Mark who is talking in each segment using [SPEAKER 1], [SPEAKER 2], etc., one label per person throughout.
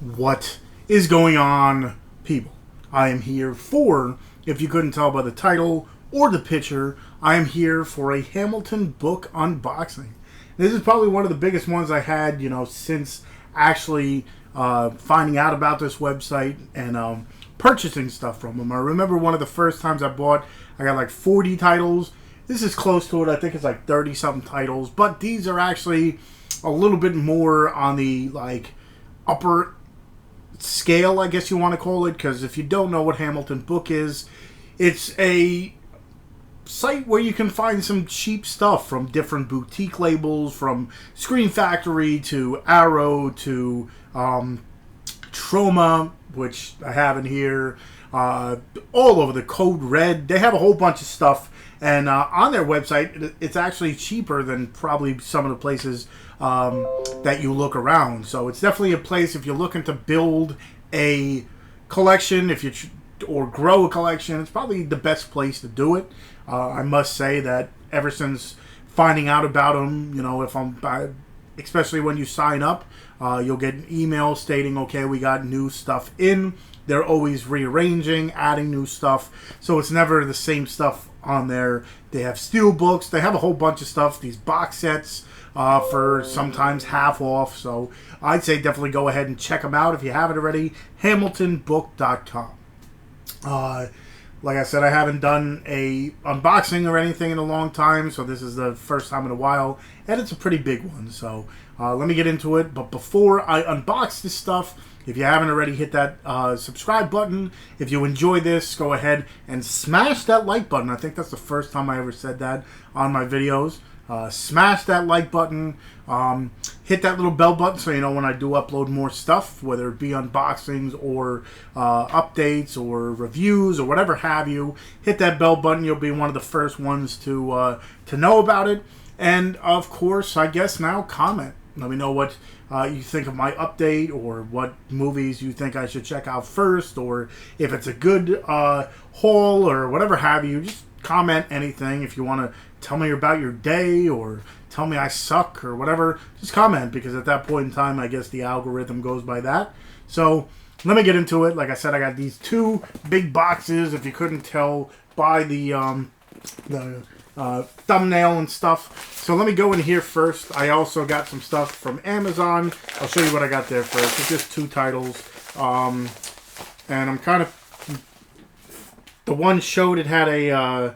[SPEAKER 1] What is going on, people? I am here for, if you couldn't tell by the title or the picture, I am here for a Hamilton book unboxing. This is probably one of the biggest ones I had, since actually finding out about this website and purchasing stuff from them. I remember one of the first times I got like 40 titles. This is close to it. I think it's like 30-something titles. But these are actually a little bit more on the upper scale, I guess you want to call it, because if you don't know what Hamilton Book is, it's a site where you can find some cheap stuff from different boutique labels, from Screen Factory to Arrow to Troma, which I have in here, all over the Code Red. They have a whole bunch of stuff, and on their website, it's actually cheaper than probably some of the places that you look around. So it's definitely a place if you're looking to build a collection, or grow a collection. It's probably the best place to do it. I must say that ever since finding out about them, especially when you sign up, you'll get an email stating, okay, we got new stuff in. They're always rearranging, adding new stuff, so it's never the same stuff on there. They have steel books. They have a whole bunch of stuff, these box sets for sometimes half off. So I'd say definitely go ahead and check them out if you haven't already. HamiltonBook.com. Like I said, I haven't done a unboxing or anything in a long time, so this is the first time in a while, and it's a pretty big one. So let me get into it. But before I unbox this stuff, if you haven't already, hit that subscribe button. If you enjoy this, go ahead and smash that like button. I think that's the first time I ever said that on my videos. Smash that like button. Hit that little bell button so you know when I do upload more stuff, whether it be unboxings or updates or reviews or whatever have you. Hit that bell button. You'll be one of the first ones to know about it. And of course, I guess now comment. Let me know what you think of my update, or what movies you think I should check out first, or if it's a good haul or whatever have you. Just comment anything. If you want to tell me about your day or tell me I suck or whatever, just comment, because at that point in time, I guess the algorithm goes by that. So let me get into it. Like I said, I got these two big boxes, if you couldn't tell by the thumbnail and stuff. So let me go in here first. I also got some stuff from Amazon. I'll show you what I got there first. It's just two titles. And I'm kind of... The one showed it had a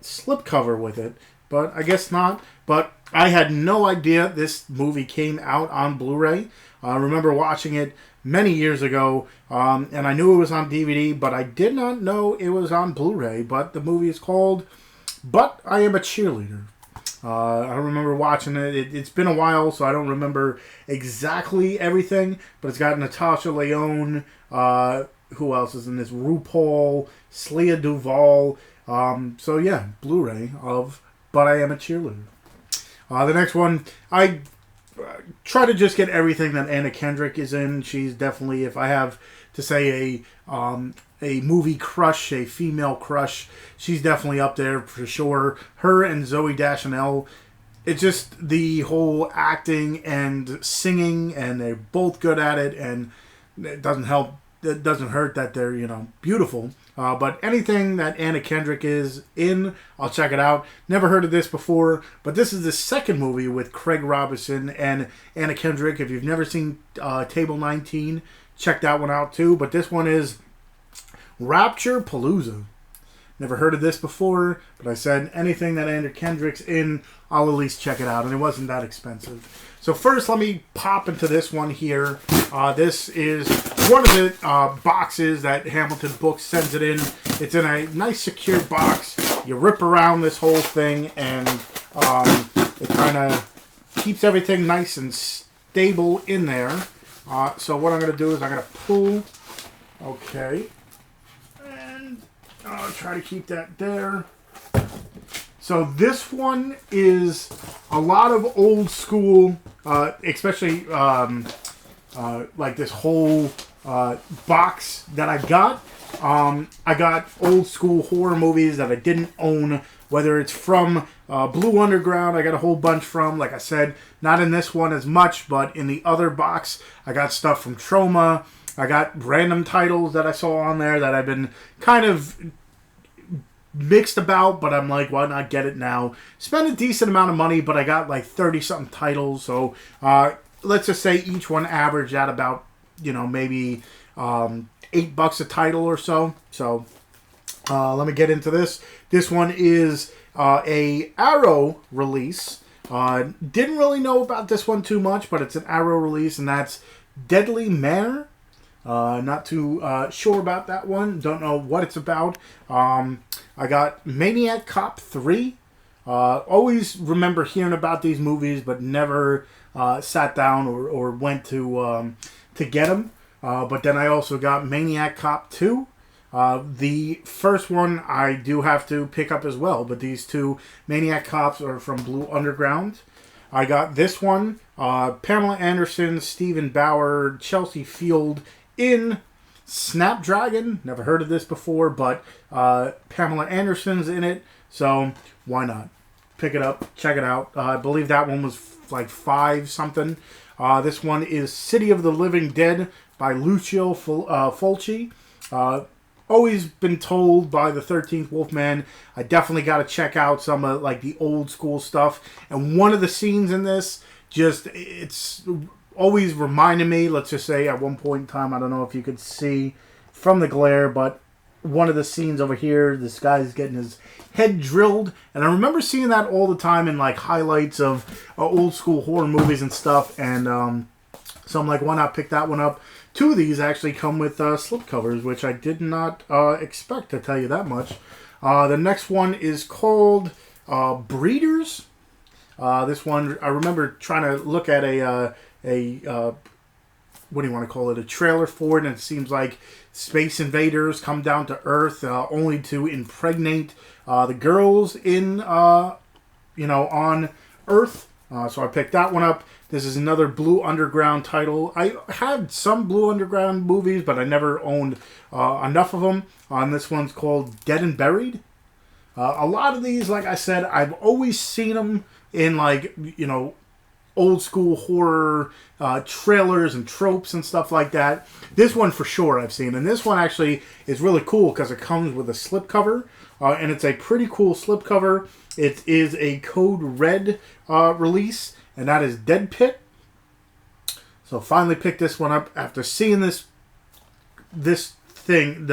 [SPEAKER 1] slip cover with it, but I guess not. But I had no idea this movie came out on Blu-ray. I remember watching it many years ago, and I knew it was on DVD, but I did not know it was on Blu-ray. But the movie is called But I Am a Cheerleader. I remember watching it. It's been a while, so I don't remember exactly everything, but it's got Natasha Lyonne. Who else is in this? RuPaul, Shia Duvall. So yeah, Blu-ray of But I Am a Cheerleader. The next one, I try to just get everything that Anna Kendrick is in. She's definitely, if I have to say a movie crush, a female crush, she's definitely up there for sure. Her and Zooey Deschanel. It's just the whole acting and singing, and they're both good at it, and it doesn't hurt that they're, beautiful. But anything that Anna Kendrick is in, I'll check it out. Never heard of this before, but this is the second movie with Craig Robinson and Anna Kendrick. If you've never seen Table 19, check that one out too. But this one is Rapture Palooza. Never heard of this before, but I said anything that Anna Kendrick's in, I'll at least check it out, and it wasn't that expensive. So first, let me pop into this one here. This is one of the boxes that Hamilton Books sends it in. It's in a nice secure box. You rip around this whole thing, and it kind of keeps everything nice and stable in there. So what I'm going to do is I'm going to pull. Okay. And I'll try to keep that there. So this one is a lot of old school, especially like this whole box that I got. I got old school horror movies that I didn't own, whether it's from Blue Underground, I got a whole bunch from. Like I said, not in this one as much, but in the other box, I got stuff from Troma. I got random titles that I saw on there that I've been kind of mixed about, but I'm like, why not get it now? Spend a decent amount of money, but I got like 30-something titles, so let's just say each one averaged at about, maybe $8 a title or so. So let me get into this. This one is a Arrow release. Didn't really know about this one too much, but it's an Arrow release, and that's Deadly Manor. Not too sure about that one. Don't know what it's about. I got Maniac Cop 3. Always remember hearing about these movies, but never sat down or went to get them. But then I also got Maniac Cop 2. The first one I do have to pick up as well, but these two Maniac Cops are from Blue Underground. I got this one, Pamela Anderson, Stephen Bauer, Chelsea Field in Snapdragon. Never heard of this before, but Pamela Anderson's in it, so why not? Pick it up, check it out. I believe that one was like 5 something. This one is City of the Living Dead by Lucio Fulci. Always been told by the 13th Wolfman, I definitely got to check out some of like the old school stuff. And one of the scenes in this, it's always reminded me, let's just say at one point in time, I don't know if you could see from the glare, but one of the scenes over here, this guy's getting his head drilled. And I remember seeing that all the time in like highlights of old school horror movies and stuff. And so I'm like, why not pick that one up? 2 of these actually come with slipcovers, which I did not expect, to tell you that much. The next one is called Breeders. This one, I remember trying to look at a what do you want to call it? A trailer for it, and it seems like space invaders come down to Earth only to impregnate the girls in, on Earth. So I picked that one up. This is another Blue Underground title. I had some Blue Underground movies, but I never owned enough of them. This one's called Dead and Buried. A lot of these, like I said, I've always seen them in like, old school horror trailers and tropes and stuff like that. This one for sure I've seen. And this one actually is really cool because it comes with a slipcover. And it's a pretty cool slipcover. It is a Code Red release. And that is Dead Pit. So finally picked this one up after seeing this thing,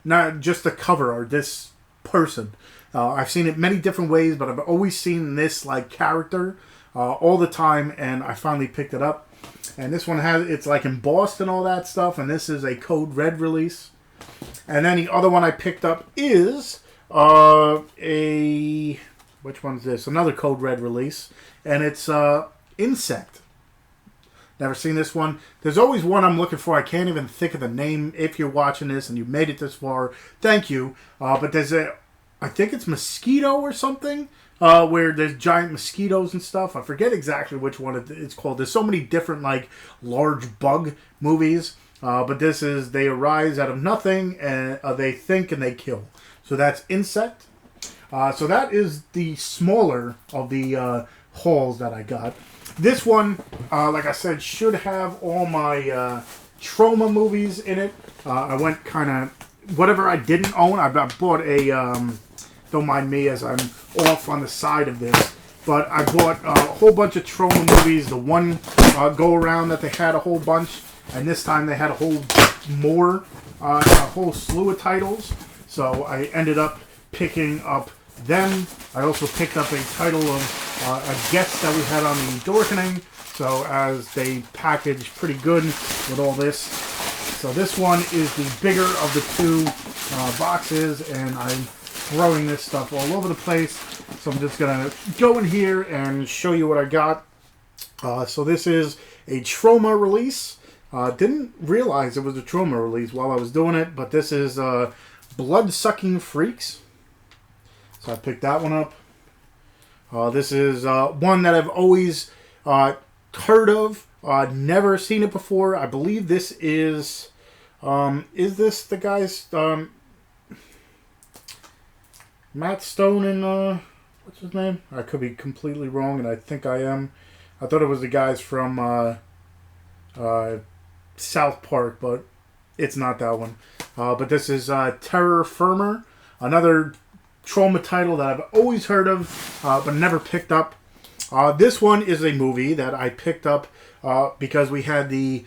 [SPEAKER 1] not just the cover art, this person. I've seen it many different ways, but I've always seen this like character all the time, and I finally picked it up. And this one it's like embossed and all that stuff, and this is a Code Red release. And then the other one I picked up is which one's this? Another Code Red release. And it's Insect. Never seen this one. There's always one I'm looking for. I can't even think of the name. If you're watching this and you made it this far, thank you. But there's I think it's Mosquito or something, where there's giant mosquitoes and stuff. I forget exactly which one it's called. There's so many different like large bug movies. But this is, they arise out of nothing, and they think and they kill. So that's Insect. So that is the smaller of the hauls that I got. This one, like I said, should have all my Troma movies in it. I went kind of, whatever I didn't own, I bought a, don't mind me as I'm off on the side of this, but I bought a whole bunch of Troma movies. The one go around that they had a whole bunch, and this time they had a whole slew of titles. So I ended up picking up them. I also picked up a title of a guest that we had on the Dorkening. So as they packaged pretty good with all this. So this one is the bigger of the 2 boxes, and I'm throwing this stuff all over the place. So I'm just going to go in here and show you what I got. So this is a Troma release. Didn't realize it was a Troma release while I was doing it, but this is Blood-Sucking Freaks. So I picked that one up. This is one that I've always heard of. Never seen it before. I believe this is this the guy's Matt Stone and what's his name? I could be completely wrong, and I think I am. I thought it was the guys from South Park, but it's not that one. But this is Terror Firmer, another Troma title that I've always heard of, but never picked up. This one is a movie that I picked up because we had the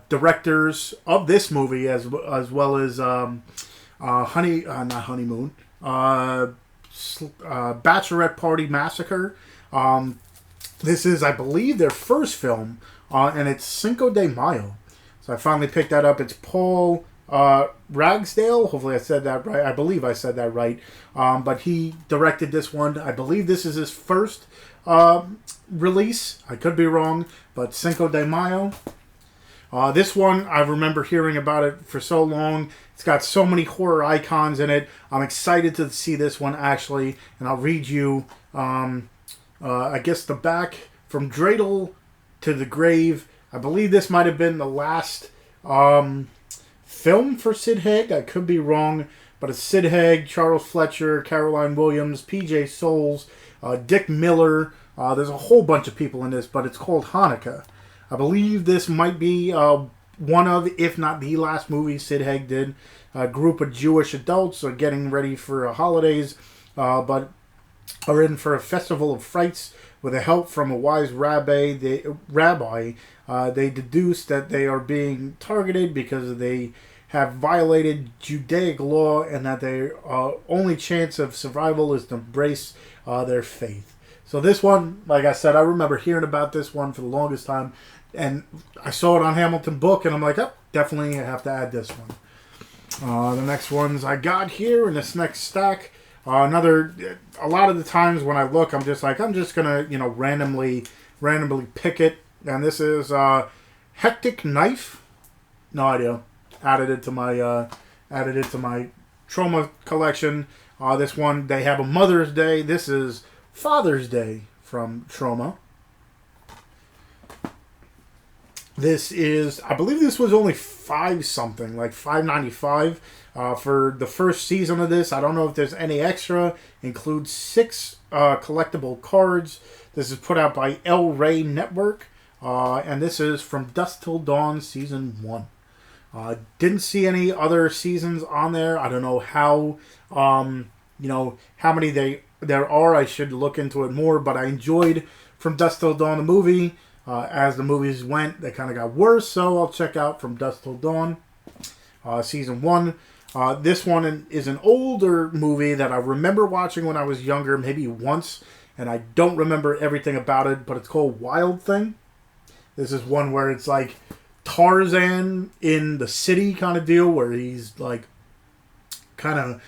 [SPEAKER 1] directors of this movie as well as not Honeymoon, Bachelorette Party Massacre. This is, I believe, their first film, and it's Cinco de Mayo. So I finally picked that up. It's Paul Ragsdale. Hopefully I said that right. I believe I said that right. But he directed this one. I believe this is his first release. I could be wrong, but Cinco de Mayo. This one, I remember hearing about it for so long. It's got so many horror icons in it. I'm excited to see this one, actually. And I'll read you, I guess, the back. From Dreidel to the Grave. I believe this might have been the last film for Sid Haig. I could be wrong. But it's Sid Haig, Charles Fletcher, Caroline Williams, P.J. Souls, Dick Miller. There's a whole bunch of people in this, but it's called Hanukkah. I believe this might be one of, if not the last movie Sid Haig did. A group of Jewish adults are getting ready for holidays, but are in for a festival of frights. With the help from a wise rabbi, they deduce that they are being targeted because they have violated Judaic law and that their only chance of survival is to embrace their faith. So this one, like I said, I remember hearing about this one for the longest time, and I saw it on Hamilton Book, and I'm like, oh, definitely have to add this one. The next ones I got here in this next stack. A lot of the times when I look, I'm just gonna, randomly pick it. And this is Hectic Knife. No idea. Added it to my Troma collection. This one, they have a Mother's Day. This is Father's Day from Troma. This is, I believe this was only $5 like $5.95 for the first season of this. I don't know if there's any extra. Includes 6 collectible cards. This is put out by El Rey Network, and this is From Dusk Till Dawn Season 1. Didn't see any other seasons on there. I don't know how many there are. I should look into it more, but I enjoyed From Dusk Till Dawn, the movie. As the movies went, they kind of got worse, so I'll check out From Dusk Till Dawn, Season 1. This one is an older movie that I remember watching when I was younger, maybe once, and I don't remember everything about it, but it's called Wild Thing. This is one where it's like Tarzan in the city kind of deal, where he's like kind of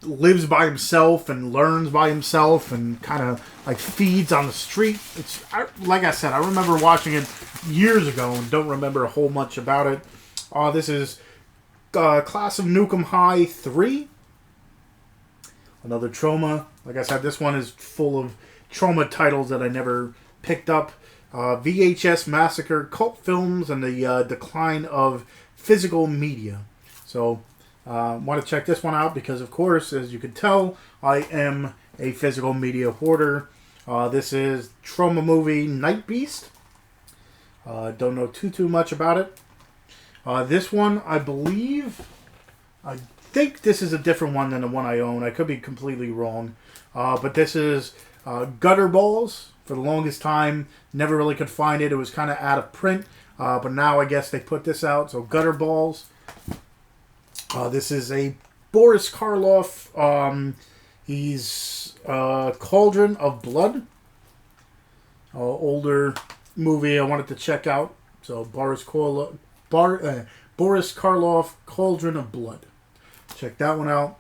[SPEAKER 1] lives by himself and learns by himself and kind of like feeds on the street. Like I said, I remember watching it years ago and don't remember a whole much about it. This is Class of Nukem High 3. Another Troma. Like I said, this one is full of Troma titles that I never picked up. VHS Massacre, Cult Films, and the Decline of Physical Media. So, want to check this one out because, of course, as you can tell, I am a physical media hoarder. This is Troma Movie Night Beast. Don't know too much about it. This one, I think this is a different one than the one I own. I could be completely wrong. But this is Gutter Balls. For the longest time, never really could find it. It was kind of out of print. But now I guess they put this out. So Gutter Balls. This is a Boris Karloff. He's Cauldron of Blood. Older movie I wanted to check out. So Boris Karloff, Cauldron of Blood. Check that one out.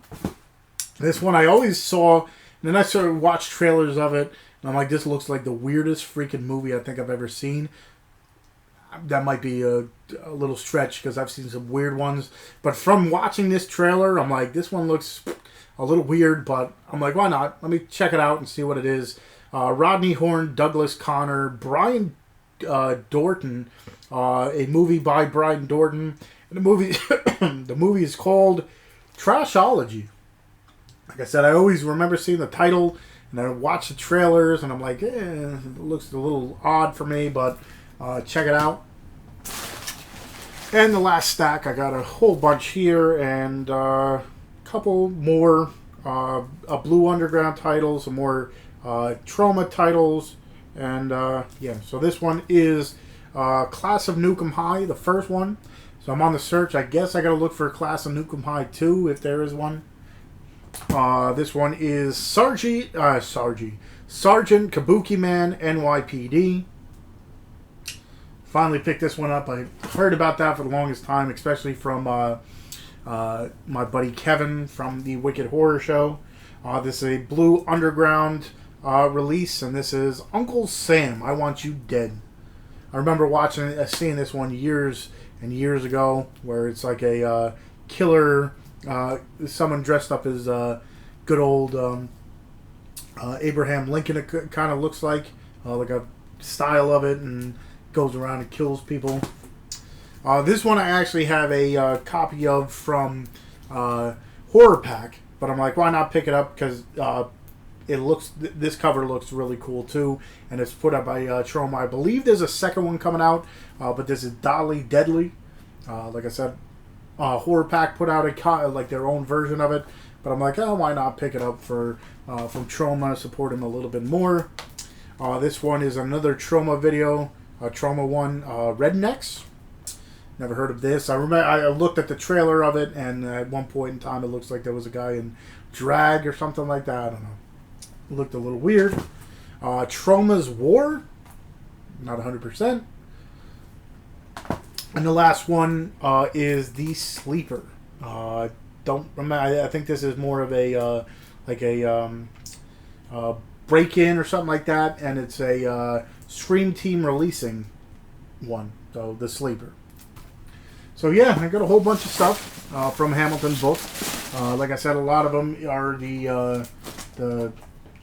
[SPEAKER 1] This one I always saw, and then I started to watch trailers of it, and I'm like, this looks like the weirdest freaking movie I think I've ever seen. That might be a little stretch because I've seen some weird ones. But from watching this trailer, I'm like, this one looks a little weird, but I'm like, why not? Let me check it out and see what it is. Rodney Horn, Douglas Connor, Brian Dorton, a movie by Brian Dorton. And the movie is called Trashology. Like I said, I always remember seeing the title, And I watched the trailers, and I'm like, it looks a little odd for me, but check it out. And the last stack, I got a whole bunch here, and a couple more Blue Underground titles, some more Troma titles, and yeah. So this one is Class of Nukem High, the first one. So I'm on the search. I guess I gotta look for Class of Nukem High 2 if there is one. This one is Sergeant Kabuki Man NYPD. Finally picked this one up. I heard about that for the longest time, especially from my buddy Kevin from the Wicked Horror Show. This is a Blue Underground release, and this is Uncle Sam, I Want You Dead. I remember seeing this one years and years ago, where it's like a killer, someone dressed up as good old Abraham Lincoln. It kind of looks like a style of it, and goes around and kills people. This one I actually have a copy of from Horror Pack, but I'm like, why not pick it up? Because this cover looks really cool too, and it's put out by Troma. I believe there's a second one coming out, but this is Dolly Deadly. Like I said, Horror Pack put out like their own version of it, but I'm like, oh, why not pick it up from Troma, support them a little bit more. This one is another Troma video. Troma 1 Rednecks. Never heard of this. I remember I looked at the trailer of it, and at one point in time it looks like there was a guy in drag or something like that. I don't know. It looked a little weird. Troma's War. Not 100%. And the last one is The Sleeper. Don't remember. I think this is more of a break-in or something like that, and it's a Scream Team releasing one. So The Sleeper. So yeah, I got a whole bunch of stuff from Hamilton Book. Like I said, a lot of them are the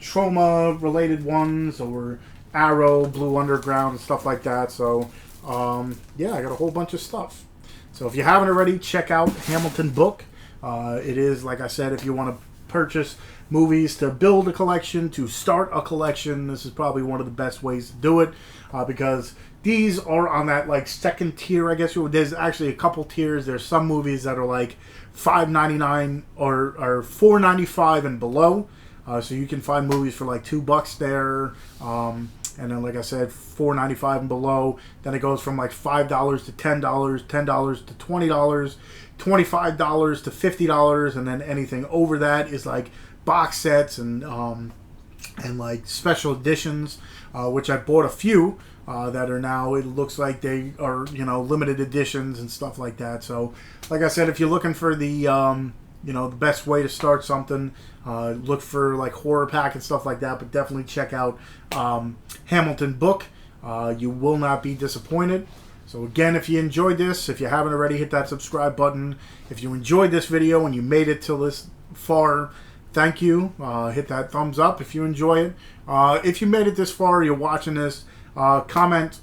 [SPEAKER 1] Troma related ones, or Arrow, Blue Underground, and stuff like that. So yeah, I got a whole bunch of stuff. So if you haven't already, check out Hamilton Book. It is, like I said, if you want to purchase movies to build a collection, to start a collection, this is probably one of the best ways to do it, because these are on that like second tier, I guess. There's actually a couple tiers. There's some movies that are like $5.99 or $4.95 and below, so you can find movies for like $2 there, and then, like I said, $4.95 and below. Then it goes from like $5 to $10, $10 to $20, $25 to $50, and then anything over that is like box sets and like special editions, which I bought a few that are now, it looks like they are, limited editions and stuff like that. So like I said, if you're looking for the the best way to start something, look for like Horror Pack and stuff like that, but definitely check out Hamilton Book. You will not be disappointed. So again, if you enjoyed this, if you haven't already, hit that subscribe button. If you enjoyed this video and you made it till this far, thank you. Hit that thumbs up if you enjoy it. If you made it this far, you're watching this, comment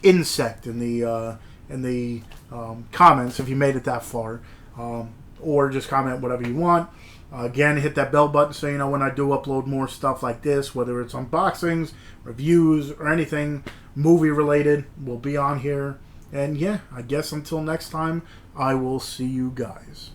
[SPEAKER 1] insect in the comments if you made it that far, or just comment whatever you want. Again, hit that bell button so you know when I do upload more stuff like this, whether it's unboxings, reviews, or anything movie related, will be on here. And yeah, I guess until next time, I will see you guys.